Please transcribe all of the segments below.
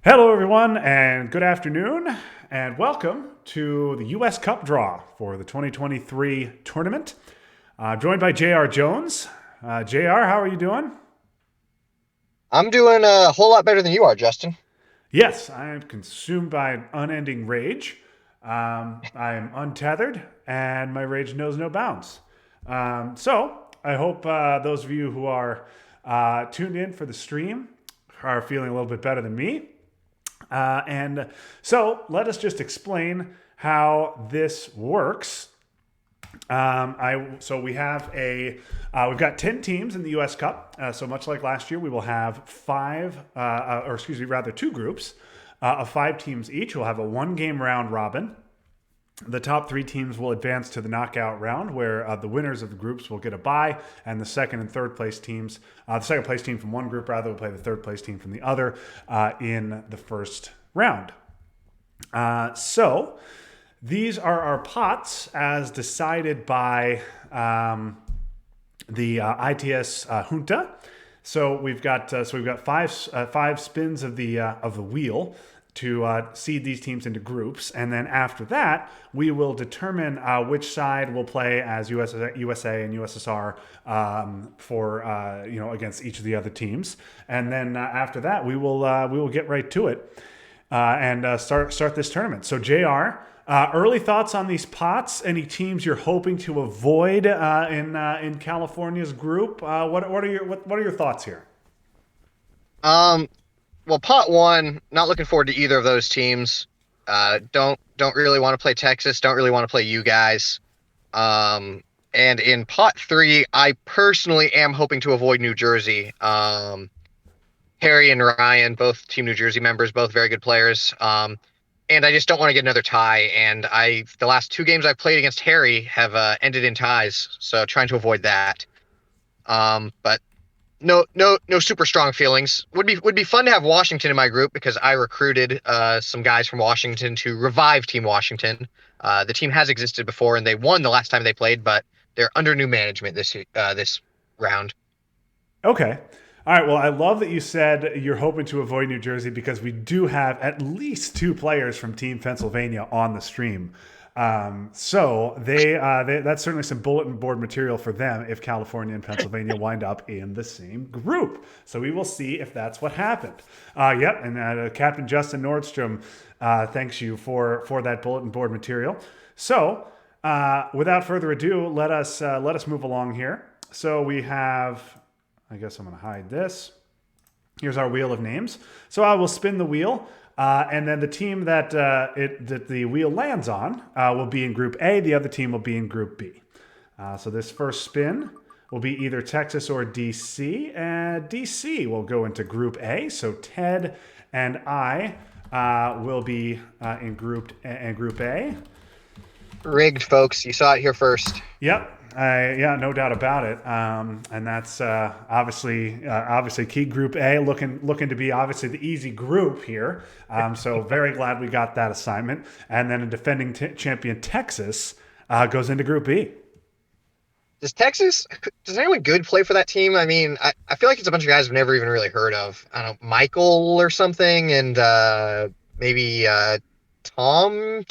Hello, everyone, and good afternoon, and welcome to the U.S. Cup draw for the 2023 tournament. Joined by J.R. Jones. J.R., how are you doing? I'm doing a whole lot better than you are, Justin. Yes, I am consumed by an unending rage. I am untethered, and my rage knows no bounds. So, I hope those of you who are tuned in for the stream are feeling a little bit better than me. And so let us just explain how this works. So we have we've got 10 teams in the U.S. Cup. So much like last year, we will have two groups of five teams each. We'll have a one-game round robin. The top three teams will advance to the knockout round, where the winners of the groups will get a bye, and the second place team from one group rather will play the third place team from the other in the first round. So these are our pots as decided by the ITS junta. So we've got five spins of the wheel to seed these teams into groups, and then after that, we will determine which side will play as USA and USSR for against each of the other teams, and then after that, we will get right to it and start this tournament. So, Jr. Early thoughts on these pots? Any teams you're hoping to avoid in California's group? What are your thoughts here? Um, well, pot one, not looking forward to either of those teams. Don't really want to play Texas. Don't really want to play you guys. And in pot three, I personally am hoping to avoid New Jersey. Harry and Ryan, both Team New Jersey members, both very good players. And I just don't want to get another tie. And the last two games I've played against Harry have ended in ties, so trying to avoid that. But no super strong feelings. Would be fun to have Washington in my group because I recruited some guys from Washington to revive Team Washington. The team has existed before and they won the last time they played, but they're under new management this round. Okay. All right. Well, I love that you said you're hoping to avoid New Jersey because we do have at least two players from Team Pennsylvania on the stream. So that's certainly some bulletin board material for them if California and Pennsylvania wind up in the same group. So we will see if that's what happened. Yep. And Captain Justin Nordstrom thanks you for that bulletin board material. So without further ado, let us move along here. So we have. I guess I'm going to hide this. Here's our wheel of names. So I will spin the wheel, and then the team that the wheel lands on will be in Group A. The other team will be in Group B. So this first spin will be either Texas or DC. And DC will go into Group A. So Ted and I will be in Group A. Rigged, folks. You saw it here first. Yep. Yeah, no doubt about it. And that's obviously key Group A, looking to be obviously the easy group here. So very glad we got that assignment. And then a defending champion Texas goes into Group B. Does anyone good play for that team? I mean, I feel like it's a bunch of guys I've never even really heard of. I don't know, Michael or something, and maybe Thomas,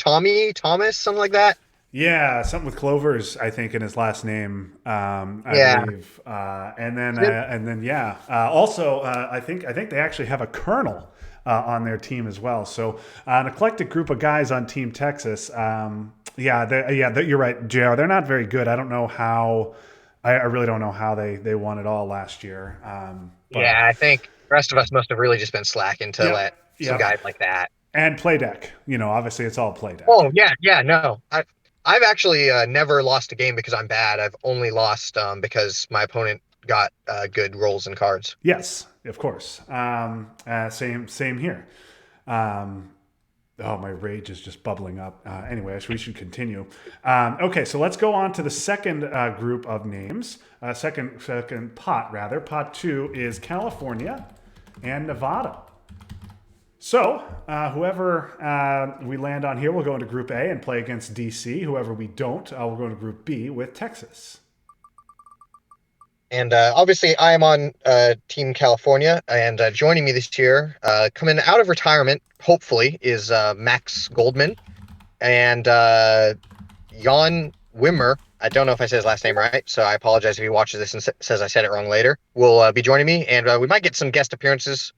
something like that. Yeah, something with Clovers, I think, in his last name, I Yeah. believe. And then, yeah. Also, I think they actually have a colonel on their team as well. So an eclectic group of guys on Team Texas. You're right, Jr. They're not very good. I don't know how. I really don't know how they won it all last year. But Yeah, I think the rest of us must have really just been slacking to yep, let some yep. guys like that. And play deck. Obviously, it's all play deck. Oh yeah, no. I've actually never lost a game because I'm bad. I've only lost because my opponent got good rolls and cards. Yes, of course. Same here. Um, oh, my rage is just bubbling up. Anyway, we should continue. Okay, so let's go on to the second group of names. Second pot rather. Pot two is California and Nevada. So whoever we land on here will go into Group A and play against DC. Whoever we don't, will go into Group B with Texas. And obviously, I am on Team California, and joining me this year, coming out of retirement, hopefully, is Max Goldman and Jan Wimmer. I don't know if I said his last name right, so I apologize if he watches this and says I said it wrong later. Will be joining me, and we might get some guest appearances,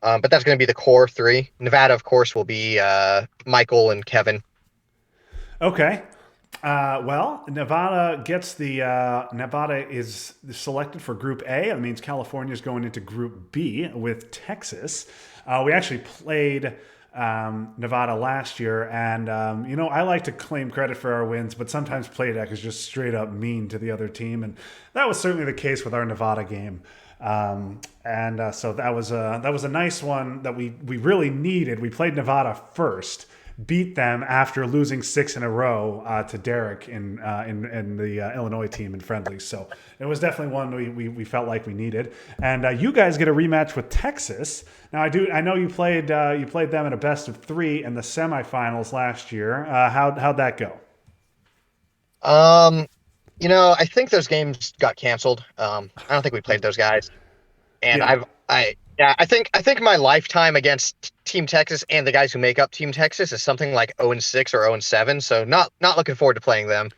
but that's going to be the core three. Nevada, of course, will be Michael and Kevin. Okay. Well, Nevada is selected for Group A. That means California is going into Group B with Texas. We actually played Nevada last year, and I like to claim credit for our wins, but sometimes Playdeck is just straight up mean to the other team, and that was certainly the case with our Nevada game. So that was a nice one that we really needed. We played Nevada first, beat them after losing 6 in a row to Derek in the Illinois team in friendlies. So it was definitely one we felt like we needed. And you guys get a rematch with Texas. Now I know you played them in a best of 3 in the semifinals last year. How'd that go? Um, I think those games got canceled. I don't think we played those guys. And Yeah. I think my lifetime against Team Texas and the guys who make up Team Texas is something like 0-6 or 0-7. So not looking forward to playing them.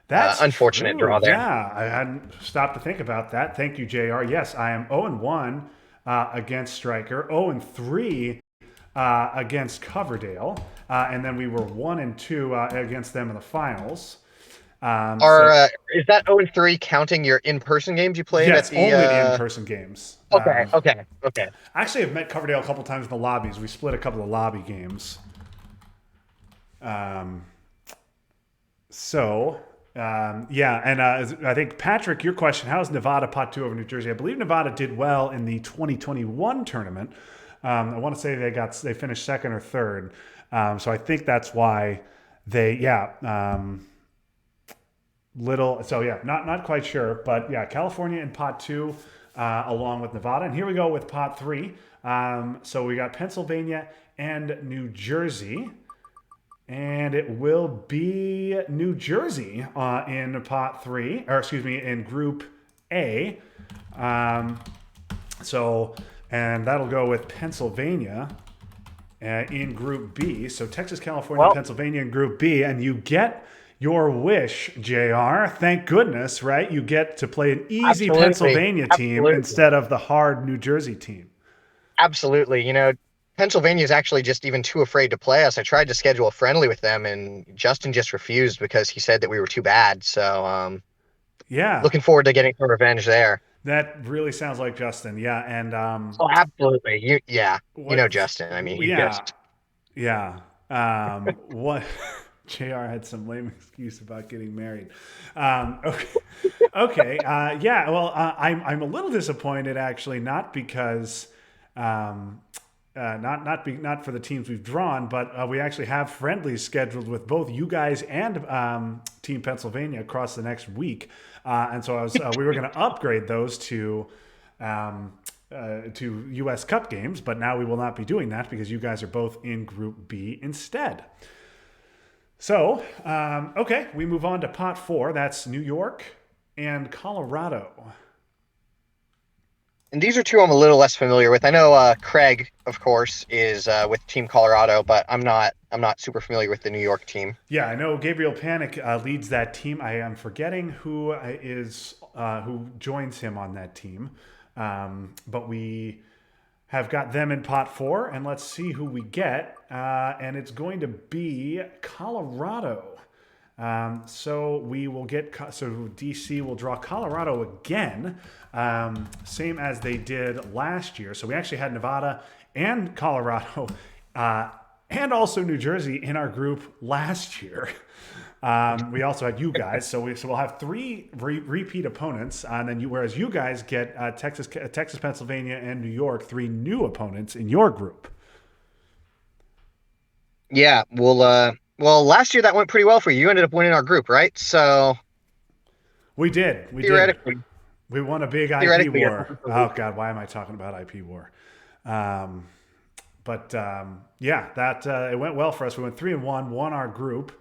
That's Unfortunate true. draw there. Yeah, I hadn't stopped to think about that. Thank you, JR. Yes, I am 0-1 against Stryker, 0-3 against Coverdale, and then we were 1-2 against them in the finals. Are So is that 0-3 counting your in-person games you played at yes, the? only the in-person games. Okay. Actually, I've met Coverdale a couple times in the lobbies. We split a couple of lobby games. Um, So, yeah, and I think Patrick, your question: how is Nevada pot two over New Jersey? I believe Nevada did well in the 2021 tournament. I want to say they finished second or third. So I think that's why they little. So yeah, not quite sure, but yeah, California in pot two along with Nevada, and here we go with pot three. So we got Pennsylvania and New Jersey. And it will be New Jersey in pot three, or excuse me, in Group A. Um, and that'll go with Pennsylvania in Group B. So Texas, California, Well, Pennsylvania in Group B, and you get your wish, JR. Thank goodness, right? You get to play an easy absolutely, Pennsylvania team absolutely, instead of the hard New Jersey team. absolutely. Pennsylvania is actually just even too afraid to play us. I tried to schedule a friendly with them, and Justin just refused because he said that we were too bad. So, Yeah, looking forward to getting some revenge there. that really sounds like Justin. Yeah, and Oh, absolutely. Yeah. what? Justin. I mean, he Yeah, just yeah. What? JR had some lame excuse about getting married. Okay. Okay. Yeah. Well, I'm a little disappointed actually, not because not for the teams we've drawn, but we actually have friendlies scheduled with both you guys and Team Pennsylvania across the next week, and so we were going to upgrade those um, to U.S. Cup games, but now we will not be doing that because you guys are both in Group B instead. So, okay, we move on to pot four. That's New York and Colorado. and these are two I'm a little less familiar with. I know Craig, of course, is with Team Colorado, but I'm not super familiar with the New York team. Yeah, I know Gabriel Panic leads that team. I am forgetting who joins him on that team, but we have got them in pot four, and let's see who we get. And it's going to be Colorado. So we will get so DC will draw Colorado again, same as they did last year. So we actually had Nevada and Colorado, and also New Jersey in our group last year. We also had you guys, so we'll have three repeat opponents, and then whereas you guys get Texas, Pennsylvania, and New York, three new opponents in your group. Yeah, well, last year that went pretty well for you. You ended up winning our group, right? So We did, we did. theoretically, We won a big IP theoretically, you're war. hoping for a Oh repeat. God, why am I talking about IP war? Um, but yeah, that it went well for us. We went 3-1, won our group.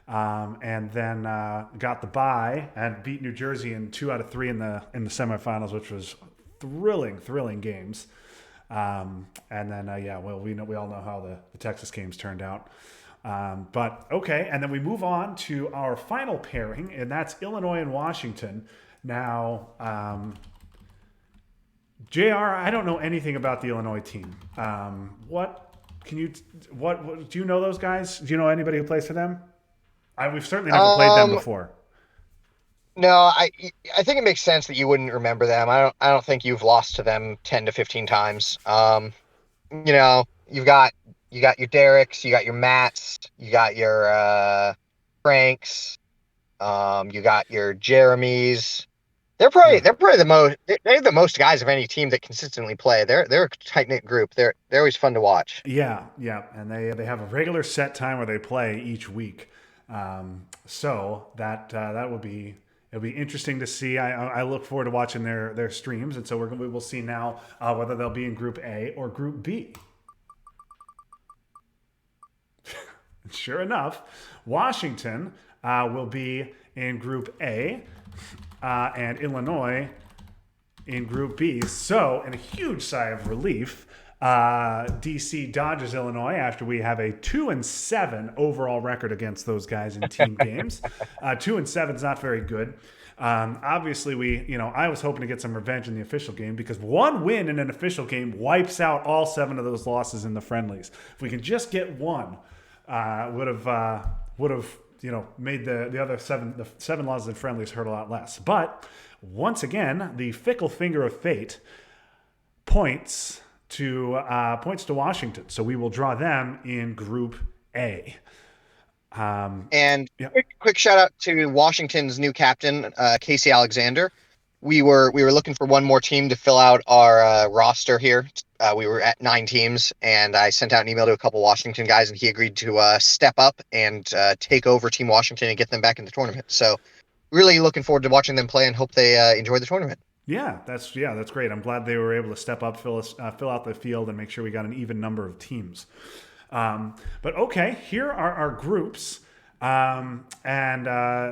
and then got the bye and beat New Jersey in 2 out of 3 in the semifinals, which was thrilling games. And then yeah, well, we all know how the Texas games turned out. But okay, and then we move on to our final pairing, and that's Illinois and Washington. Now, JR, I don't know anything about the Illinois team. What can you? What do you know those guys? Do you know anybody who plays for them? We've certainly never played them Um, before. no, I think it makes sense that you wouldn't remember them. I don't think you've lost to them 10 to 15 times. You've got your Derricks, you got your Matts, you got your Franks, you got your Jeremys. Yeah, They're probably the most they have the most guys of any team that consistently play. They're a tight knit group. They're always fun to watch. yeah, and they have a regular set time where they play each week. So that will be it'll be interesting to see. I look forward to watching their streams, and so we will see now whether they'll be in Group A or Group B. Sure enough, Washington will be in Group A, and Illinois in Group B. So, in a huge sigh of relief, DC dodges Illinois after we have a 2-7 overall record against those guys in team games. 2-7 is not very good. Obviously, I was hoping to get some revenge in the official game because one win in an official game wipes out all 7 of those losses in the friendlies. If we can just get one, would have made the other seven losses in friendlies hurt a lot less. But once again, the fickle finger of fate points to Washington. So we will draw them in Group A. And Yeah. quick shout out to Washington's new captain, Casey Alexander. We were looking for one more team to fill out our roster here. We were at 9 teams, and I sent out an email to a couple Washington guys, and he agreed to step up and take over Team Washington and get them back in the tournament. So, really looking forward to watching them play, and hope they enjoy the tournament. Yeah, that's great. I'm glad they were able to step up, fill out the field, and make sure we got an even number of teams. But okay, here are our groups.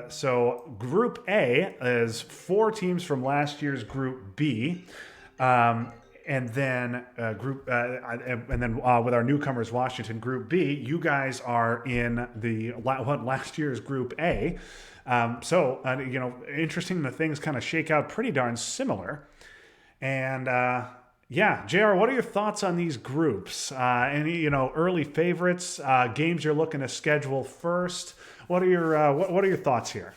So Group A is 4 teams from last year's Group B. And then with our newcomers, Washington, Group B, you guys are in the last year's Group A. Interesting. The things kind of shake out pretty darn similar. And yeah, JR, what are your thoughts on these groups? Any early favorites, games you're looking to schedule first? What are your thoughts here?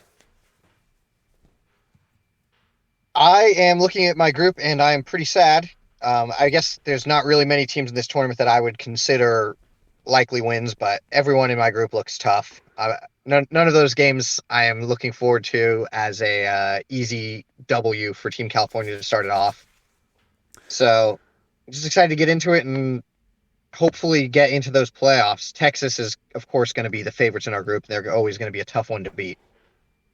I am looking at my group, and I am pretty sad. I guess there's not really many teams in this tournament that I would consider likely wins, but everyone in my group looks tough. None of those games I am looking forward to as a easy W for Team California to start it off. So, just excited to get into it and hopefully get into those playoffs. Texas is, of course, going to be the favorites in our group. They're always going to be a tough one to beat.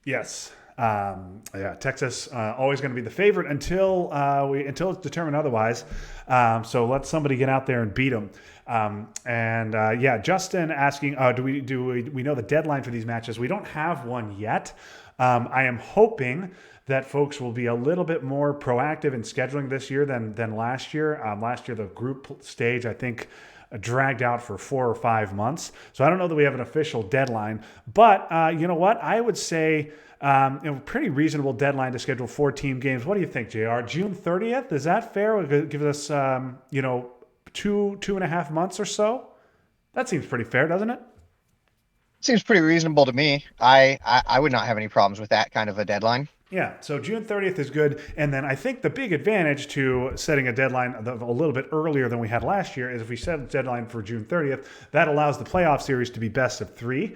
Yes. Yeah, Texas always going to be the favorite until it's determined otherwise. So let somebody get out there and beat them. Yeah, Justin asking, we know the deadline for these matches? We don't have one yet. I am hoping that folks will be a little bit more proactive in scheduling this year than last year. Last year, the group stage, I think, dragged out for 4 or 5 months. So I don't know that we have an official deadline. But you know what? I would say pretty reasonable deadline to schedule 4 team games. What do you think, JR? June 30th? Is that fair? It gives us, 2.5 months or so? That seems pretty fair, doesn't it? Seems pretty reasonable to me. I would not have any problems with that kind of a deadline. Yeah, so June 30th is good. And then I think the big advantage to setting a deadline a little bit earlier than we had last year is if we set a deadline for June 30th, that allows the playoff series to be best of 3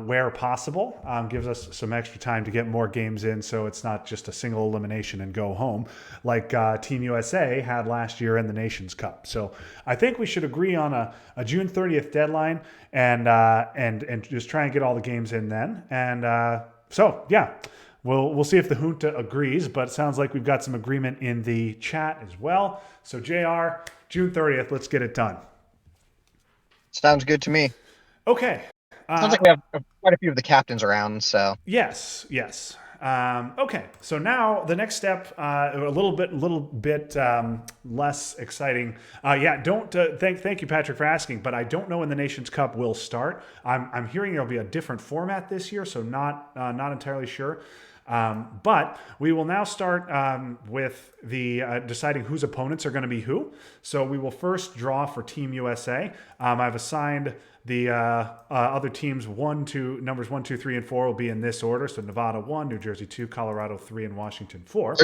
where possible. Gives us some extra time to get more games in so it's not just a single elimination and go home like Team USA had last year in the Nations Cup. So I think we should agree on a June 30th deadline and just try and get all the games in then. And so, yeah. We'll see if the junta agrees, but it sounds like we've got some agreement in the chat as well. So JR, June 30th, let's get it done. Sounds good to me. Okay, Sounds like we have quite a few of the captains around. So Yes, yes. Okay, so now the next step, a little bit less exciting. Yeah, don't thank you, Patrick, for asking. But I don't know when the Nations Cup will start. I'm hearing there'll be a different format this year, so not entirely sure. But we will now start with the deciding whose opponents are going to be who. So we will first draw for Team USA. I've assigned the other teams numbers 1, 2, 3, and 4 will be in this order. So Nevada 1, New Jersey 2, Colorado 3, and Washington 4.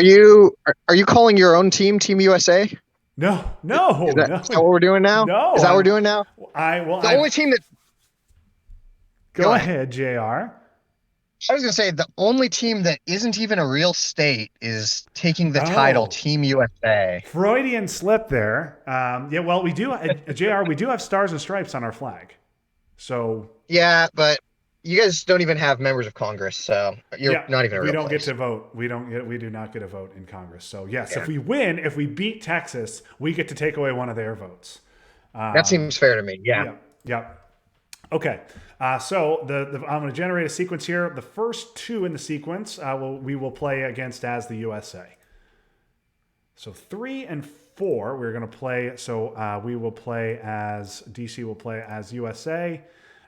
are you calling your own team Team USA? No, Is no, that no, is that what we're doing now? no. Is that what we're doing now? The I've only team that go go ahead. ahead, Jr. I was gonna say the only team that isn't even a real state is taking the title Oh, Team USA. Freudian slip there. Yeah, well, we do, Jr. We do have stars and stripes on our flag. So Yeah, but you guys don't even have members of Congress, so you're yeah, not even a we real don't get place. to vote. We do not get a vote in Congress. So yes, Yeah, if we beat Texas, we get to take away one of their votes. that seems fair to me. Yeah. Yeah, yeah. Okay, so I'm going to generate a sequence here. The first two in the sequence we will play against as the USA. So 3 and 4 we're going to play. So we will play as DC will play as USA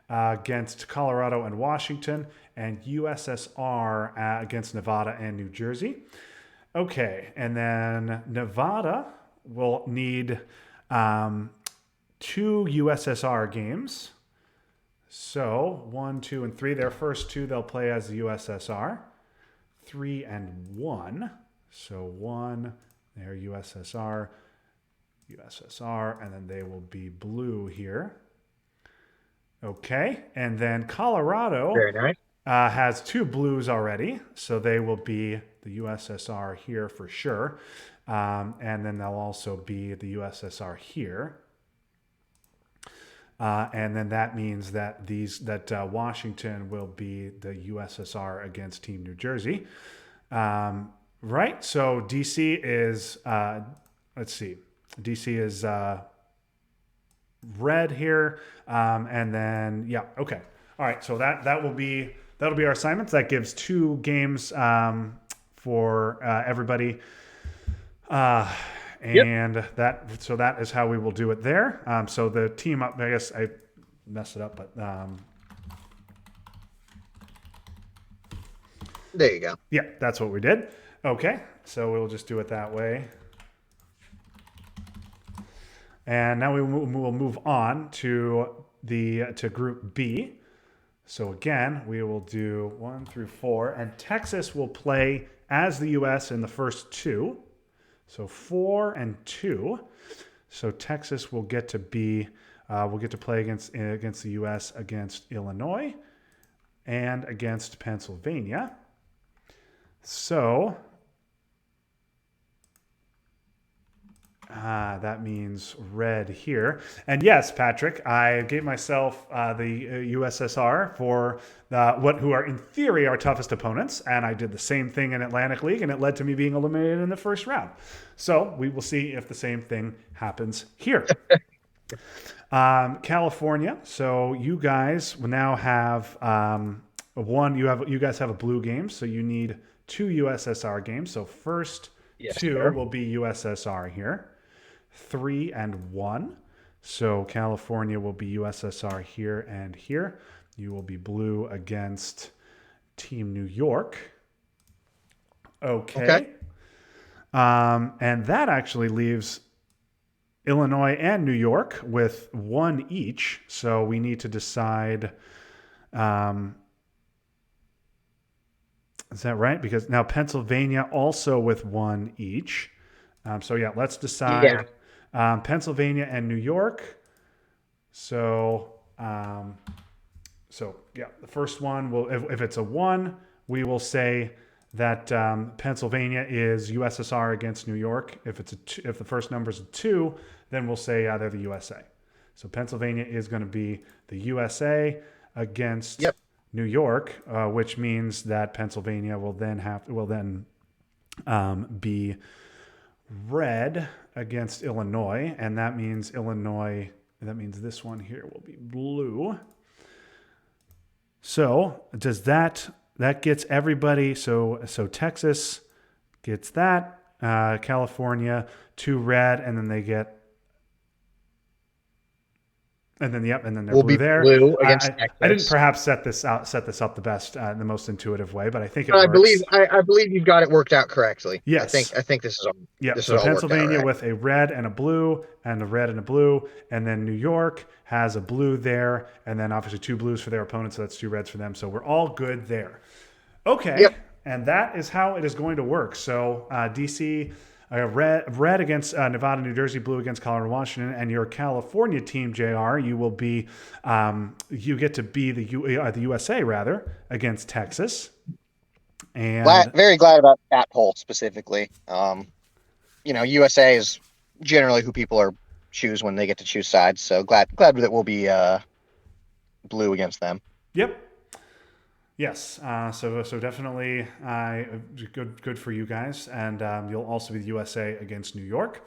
against Colorado and Washington, and USSR against Nevada and New Jersey. Okay, and then Nevada will need 2 USSR games. So 1, 2, and 3. Their first two they'll play as the USSR. 3 and 1. So 1, their USSR, USSR, and then they will be blue here. Okay, and then Colorado Very nice. has 2 blues already, so they will be the USSR here for sure. And then they'll also be the USSR here. And then that means that Washington will be the USSR against Team New Jersey. Right? So DC is, let's see, DC is red here. And then, yeah, okay. All right, so that'll be our assignments. That gives 2 games for everybody. Yep. And that is how we will do it there. So the team up, I guess I messed it up, but There you go. yeah, that's what we did. Okay, so we'll just do it that way. And now we'll move on to Group B. So again, we will do 1 through 4, and Texas will play as the U.S. in the first 2. So 4 and 2. So Texas will get to play against the U.S. against Illinois and against Pennsylvania. So that means red here. And yes, Patrick, I gave myself the USSR for who are in theory our toughest opponents, and I did the same thing in Atlantic League, and it led to me being eliminated in the first round. So we will see if the same thing happens here. California. So you guys will now have you guys have a blue game, so you need 2 USSR games. So first Yes, 2 sir. will be USSR here. 3 and 1. So California will be USSR here and here. You will be blue against Team New York. Okay. And that actually leaves Illinois and New York with 1 each. So we need to decide. Is that right? Because now Pennsylvania also with 1 each. So yeah, let's decide. Pennsylvania and New York. So yeah, the first one will, if it's a 1, we will say that Pennsylvania is USSR against New York. If the first number is a 2, then we'll say they're the USA. So Pennsylvania is going to be the USA against New York, which means that Pennsylvania will then be red against Illinois, and that means this one here will be blue. So does that gets everybody? So Texas gets that. California 2 red, and then they get and then yep, and then they're Will blue be there. blue I against I didn't Texas. perhaps set this up the best, the most intuitive way, but I think it But works. I believe you've got it worked out correctly. Yes. I think Yep. this is So all worked out Pennsylvania right. with a red and a blue, and a red and a blue, and then New York has a blue there, and then obviously 2 blues for their opponents, so that's 2 reds for them. So we're all good there. Okay, Yep. and that is how it is going to work. So DC red against Nevada, New Jersey, blue against Colorado, Washington, and your California team, JR, you will be you get to be the USA rather against Texas, and Very glad about that poll specifically. USA is generally who people are choose when they get to choose sides. So glad that we'll be blue against them. yep. Yes, so definitely good for you guys, and you'll also be the USA against New York.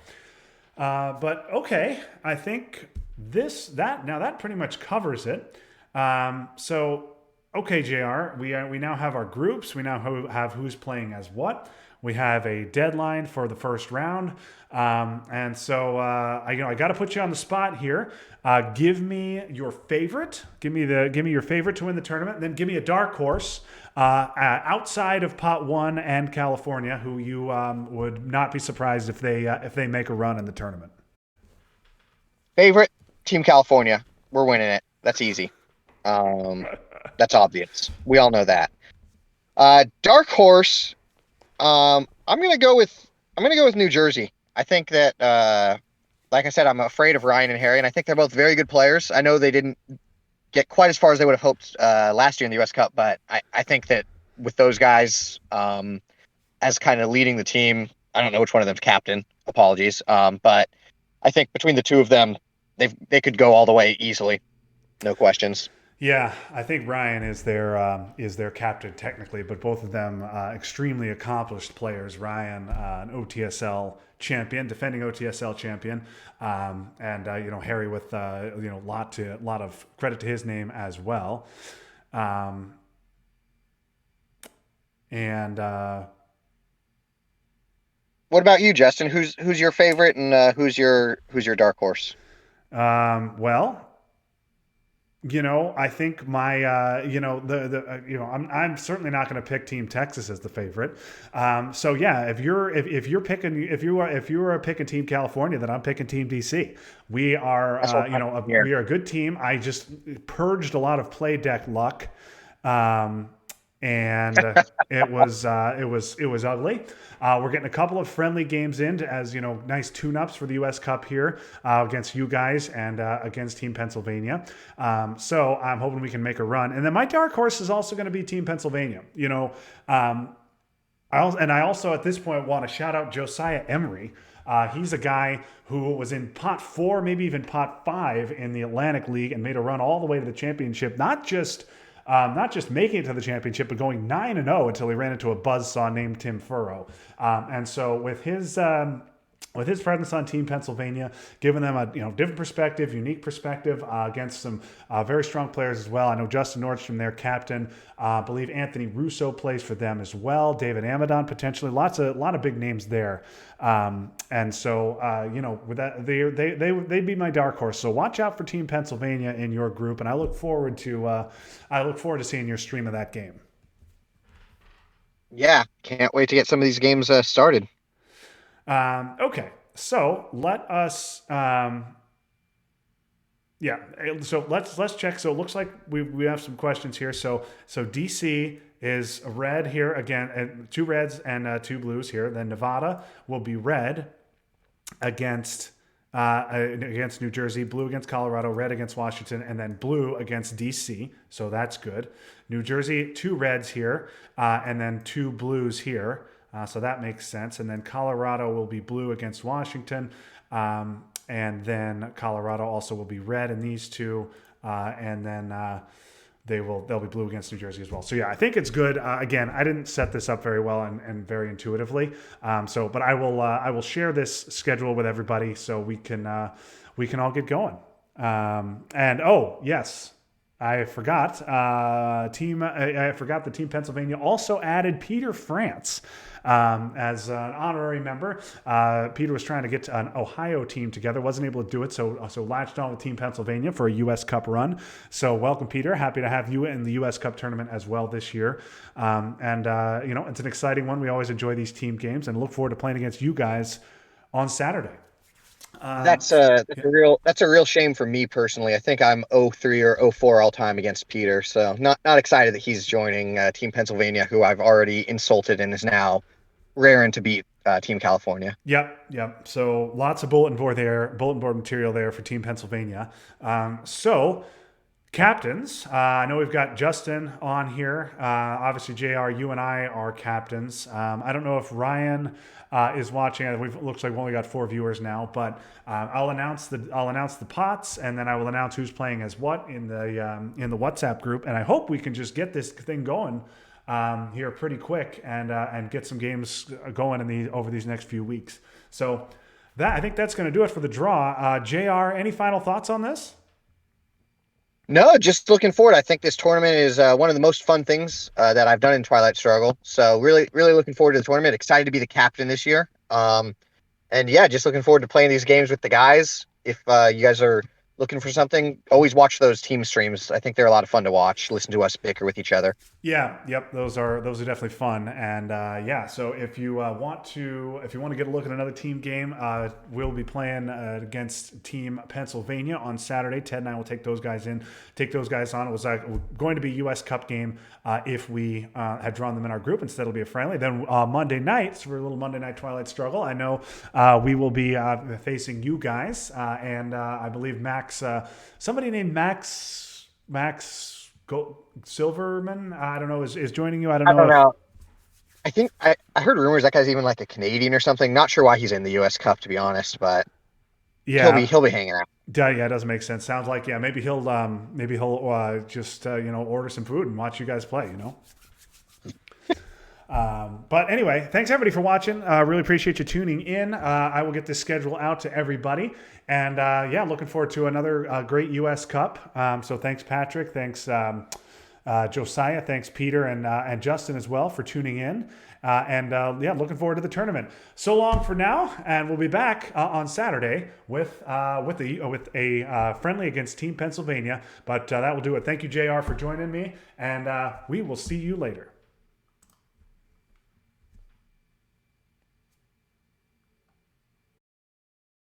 But okay, I think that pretty much covers it. So okay, Jr. We now have our groups. We now have who's playing as what. We have a deadline for the first round, and so I got to put you on the spot here. Give me your favorite. Give me your favorite to win the tournament. And then give me a dark horse outside of Pot One and California, who you would not be surprised if they make a run in the tournament. Favorite Team California. We're winning it. That's easy. That's obvious. We all know that. Dark horse. I'm gonna go with New Jersey. I think that like I said, I'm afraid of Ryan and Harry, and I think they're both very good players. I know they didn't get quite as far as they would have hoped last year in the U.S. Cup, but I think that with those guys as kind of leading the team, I don't know which one of them's captain. Apologies, but I think between the two of them, they could go all the way easily, no questions. Yeah, I think Ryan is their captain technically, but both of them extremely accomplished players. Ryan, an OTSL champion, defending OTSL champion, and Harry with lot of credit to his name as well. And What about you, Justin? Who's your favorite, and who's your dark horse? well, I think my, I'm certainly not going to pick Team Texas as the favorite. So yeah, if you're picking, if you are picking Team California, then I'm picking Team DC. We are, That's what I'm here. we are a good team. I just purged a lot of play deck luck. Um, and it was ugly. We're getting a couple of friendly games in, as nice tune-ups for the U.S. Cup here against you guys and against Team Pennsylvania. So I'm hoping we can make a run. And then my dark horse is also going to be Team Pennsylvania. I also at this point want to shout out Josiah Emery. He's a guy who was in pot 4, maybe even pot 5 in the Atlantic League and made a run all the way to the championship. Not just making it to the championship, but going 9-0 until he ran into a buzzsaw named Tim Furrow. And so with his presence on Team Pennsylvania, giving them a different perspective, unique perspective against some very strong players as well. I know Justin Nordstrom, their captain. I believe Anthony Russo plays for them as well. David Amadon potentially. A lot of big names there. And so with that, they'd be my dark horse. So watch out for Team Pennsylvania in your group, and I look forward to seeing your stream of that game. Yeah, can't wait to get some of these games started. Okay, so let us. Yeah, so let's check. So it looks like we have some questions here. So DC is red here again, and 2 reds and 2 blues here. Then Nevada will be red against New Jersey, blue against Colorado, red against Washington, and then blue against DC. So that's good. New Jersey 2 reds here, and then 2 blues here. So that makes sense. And then Colorado will be blue against Washington. And then Colorado also will be red in these two. And then they'll be blue against New Jersey as well. So yeah, I think it's good. Again, I didn't set this up very well and very intuitively. But I will share this schedule with everybody so we can all get going. And oh yes, I forgot. I forgot the Team Pennsylvania also added Peter France as an honorary member. Peter was trying to get an Ohio team together, wasn't able to do it, so latched on with Team Pennsylvania for a U.S. Cup run. So welcome, Peter. Happy to have you in the U.S. Cup tournament as well this year. It's an exciting one. We always enjoy these team games and look forward to playing against you guys on Saturday. That's a real shame for me personally. I think I'm 0-3 or 0-4 all time against Peter, so not excited that he's joining Team Pennsylvania, who I've already insulted and is now raring to beat Team California. Yep. So lots of bulletin board material there for Team Pennsylvania. So captains, I know we've got Justin on here. Obviously, JR, you and I are captains. I don't know if Ryan is watching. Looks like we've only got 4 viewers now, but I'll announce the pots, and then I will announce who's playing as what in the WhatsApp group. And I hope we can just get this thing going here pretty quick and get some games going over these next few weeks. So I think that's going to do it for the draw. JR, any final thoughts on this? No, just looking forward. I think this tournament is one of the most fun things that I've done in Twilight Struggle. So really, really looking forward to the tournament. Excited to be the captain this year. And yeah, just looking forward to playing these games with the guys. If you guys are looking for something, always watch those team streams. I think they're a lot of fun to watch. Listen to us bicker with each other. Yeah, yep, those are definitely fun, and so if you want to get a look at another team game, we'll be playing against Team Pennsylvania on Saturday. Ted and I will take those guys on. It was going to be a U.S. Cup game if we had drawn them in our group. Instead, it'll be a friendly. Then Monday night, so for a little Monday night Twilight Struggle, I know we will be facing you guys, and I believe somebody named Max Silverman, I don't know, is joining you. I don't know. I think I heard rumors that guy's even like a Canadian or something. Not sure why he's in the U.S. Cup, to be honest, but yeah, he'll be hanging out. Yeah, it doesn't make sense. Sounds like maybe he'll just order some food and watch you guys play. But anyway, thanks everybody for watching. Really appreciate you tuning in. I will get this schedule out to everybody. And looking forward to another great U.S. Cup. So thanks, Patrick. Thanks, Josiah. Thanks, Peter and Justin as well for tuning in. Looking forward to the tournament. So long for now, and we'll be back on Saturday with a friendly against Team Pennsylvania. But that will do it. Thank you, JR, for joining me, and we will see you later.